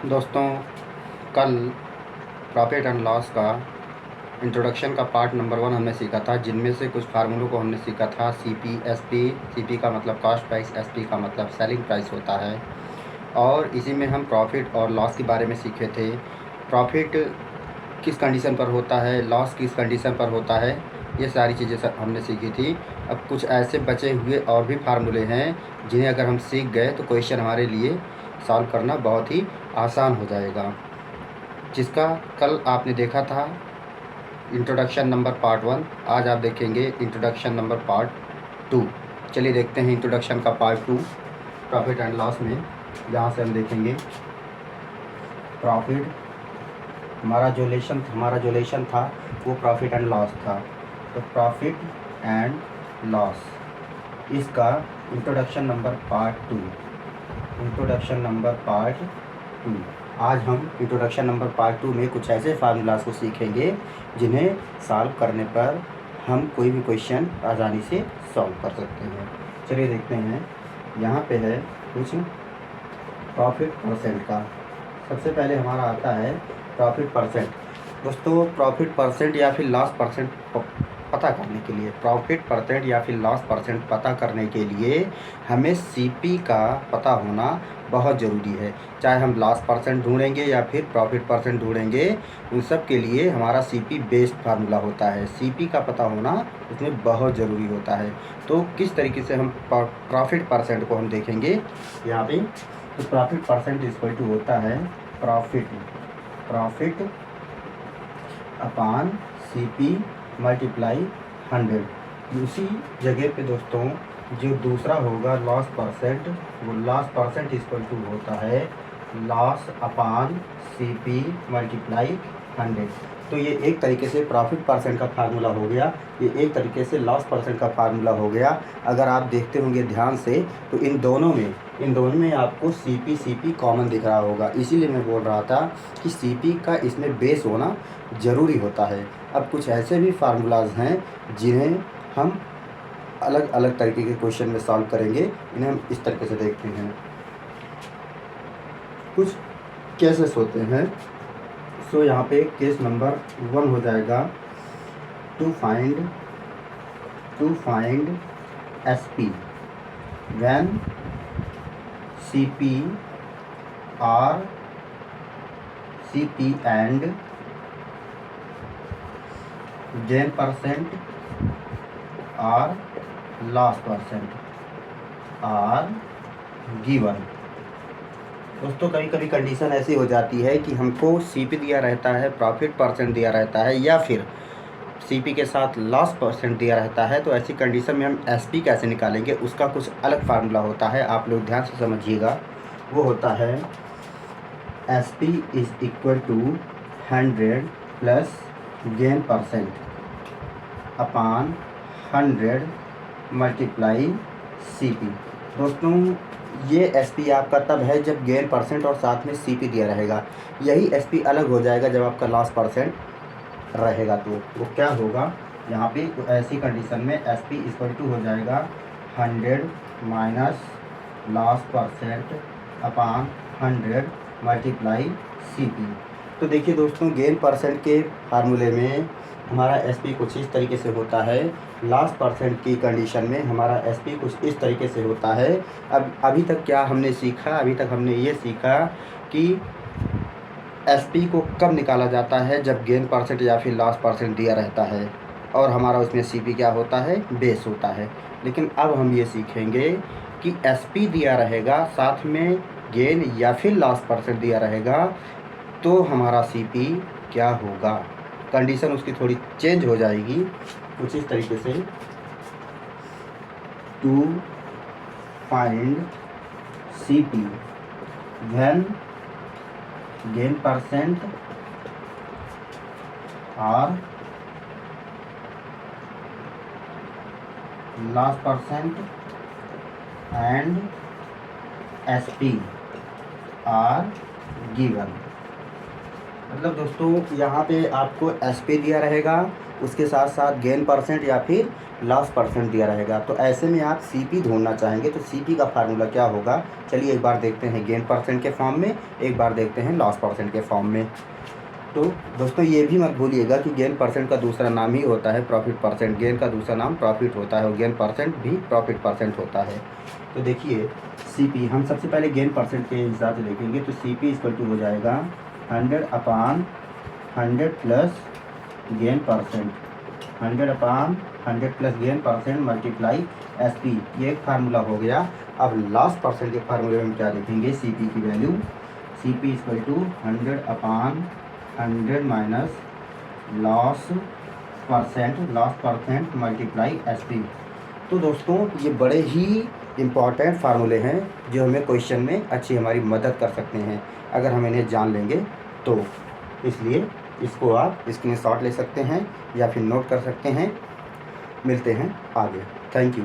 दोस्तों, कल profit and loss का इंट्रोडक्शन का पार्ट नंबर 1 हमने सीखा था, जिनमें से कुछ फार्मूलों को हमने सीखा था। CP, SP. सीपी का मतलब कॉस्ट प्राइस, एसपी का मतलब सेलिंग प्राइस होता है। और इसी में हम प्रॉफिट और लॉस के बारे में सीखे थे। प्रॉफिट किस कंडीशन पर होता है, लॉस किस कंडीशन पर होता है, ये सारी चीज़ें हमने सीखी थी। अब कुछ ऐसे बचे हुए और भी फार्मूले हैं जिन्हें अगर हम सीख गए तो क्वेश्चन हमारे लिए सॉल्व करना बहुत ही आसान हो जाएगा। जिसका कल आपने देखा था इंट्रोडक्शन नंबर पार्ट 1, आज आप देखेंगे इंट्रोडक्शन नंबर पार्ट 2। चलिए देखते हैं इंट्रोडक्शन का पार्ट 2 प्रॉफिट एंड लॉस में। जहाँ से हम देखेंगे प्रॉफिट, हमारा जो लेशन था वो प्रॉफिट एंड लॉस था। तो प्रॉफिट एंड लॉस, इसका introduction number part 2। Introduction number part 2। आज हम इंट्रोडक्शन नंबर पार्ट 2 में कुछ ऐसे फार्मूलाज को सीखेंगे जिन्हें सॉल्व करने पर हम कोई भी क्वेश्चन आसानी से सॉल्व कर सकते हैं। चलिए देखते हैं। यहाँ पे है कुछ प्रॉफिट परसेंट का। सबसे पहले हमारा आता है प्रॉफिट परसेंट। दोस्तों, प्रॉफिट परसेंट या फिर लॉस परसेंट पता करने के लिए, प्रॉफिट परसेंट या फिर लॉस परसेंट पता करने के लिए हमें सीपी का पता होना बहुत ज़रूरी है। चाहे हम लॉस परसेंट ढूंढेंगे या फिर प्रॉफिट परसेंट ढूंढेंगे, उन सब के लिए हमारा सीपी बेस्ड फार्मूला होता है। सीपी का पता होना उसमें बहुत ज़रूरी होता है। तो किस तरीके से हम प्रॉफिट परसेंट को हम देखेंगे यहाँ पे। तो प्रॉफिट परसेंट इक्वल टू होता है प्रॉफिट अपॉन सीपी मल्टीप्लाई 100। उसी जगह पे दोस्तों जो दूसरा होगा लॉस परसेंट, वो लॉस परसेंट इक्वल टू होता है लॉस अपॉन सीपी मल्टीप्लाई 100। तो ये एक तरीके से प्रॉफिट परसेंट का फार्मूला हो गया, ये एक तरीके से लॉस परसेंट का फार्मूला हो गया। अगर आप देखते होंगे ध्यान से तो इन दोनों में आपको सीपी कॉमन दिख रहा होगा। इसीलिए मैं बोल रहा था कि सीपी का इसमें बेस होना ज़रूरी होता है। अब कुछ ऐसे भी फार्मूलाज हैं जिन्हें हम अलग अलग तरीके के क्वेश्चन में सॉल्व करेंगे। इन्हें हम इस तरीके से देखते हैं। कुछ केसेस होते हैं। सो यहाँ पे केस नंबर 1 हो जाएगा to find SP when CP and gain percent और लॉस परसेंट आर गिवन। दोस्तों, कभी कभी कंडीशन ऐसी हो जाती है कि हमको सीपी दिया रहता है, प्रॉफिट परसेंट दिया रहता है, या फिर सीपी के साथ लॉस परसेंट दिया रहता है। तो ऐसी कंडीशन में हम एसपी कैसे निकालेंगे, उसका कुछ अलग फार्मूला होता है। आप लोग ध्यान से समझिएगा। वो होता है SP is equal to 100 plus gain percent upon 100 multiply CP. दोस्तों, ये एसपी आपका तब है जब गेन परसेंट और साथ में सीपी दिया रहेगा। यही एसपी अलग हो जाएगा जब आपका लॉस परसेंट रहेगा। तो वो क्या होगा यहाँ पे, तो ऐसी कंडीशन में एसपी इक्वल टू हो जाएगा 100 minus loss percent upon 100 multiply CP. तो देखिए दोस्तों, गेन परसेंट के फार्मूले में हमारा एसपी कुछ इस तरीके से होता है, लॉस परसेंट की कंडीशन में हमारा एसपी कुछ इस तरीके से होता है। अब अभी तक क्या हमने सीखा, अभी तक हमने ये सीखा कि एसपी को कब निकाला जाता है, जब गेन परसेंट या फिर लॉस परसेंट दिया रहता है और हमारा उसमें सीपी क्या होता है, बेस होता है। लेकिन अब हम ये सीखेंगे कि एसपी दिया रहेगा, साथ में गेन या फिर लॉस परसेंट दिया रहेगा, तो हमारा सीपी क्या होगा। कंडीशन उसकी थोड़ी चेंज हो जाएगी कुछ इस तरीके से। To find CP when gain percent और loss percent and SP are given. मतलब दोस्तों, यहाँ पे आपको एसपी दिया रहेगा, उसके साथ साथ गेन परसेंट या फिर लॉस परसेंट दिया रहेगा। तो ऐसे में आप CP ढूंढना चाहेंगे तो CP का फार्मूला क्या होगा, चलिए एक बार देखते हैं गेन परसेंट के फॉर्म में, एक बार देखते हैं लॉस परसेंट के फॉर्म में। तो दोस्तों ये भी मत भूलिएगा कि गेन परसेंट का दूसरा नाम ही होता है प्रॉफिट परसेंट। गेन का दूसरा नाम प्रॉफिट होता है और गेन परसेंट भी प्रॉफिट परसेंट होता है। तो देखिए CP हम सबसे पहले गेन परसेंट के हिसाब से देखेंगे तो CP इक्वल टू हो जाएगा 100/100 plus gain percent, 100/100 plus gain percent multiply SP, ये एक फार्मूला हो गया। अब लॉस परसेंट के फार्मूले में हम क्या लिखेंगे, CP की value CP equal to 100/100 minus loss percent multiply SP। तो दोस्तों ये बड़े ही इम्पॉर्टेंट फार्मूले हैं जो हमें क्वेश्चन में अच्छी हमारी मदद कर सकते हैं अगर हम इन्हें जान लेंगे तो। इसलिए इसको आप स्क्रीनशॉट ले सकते हैं या फिर नोट कर सकते हैं। मिलते हैं आगे। Thank you.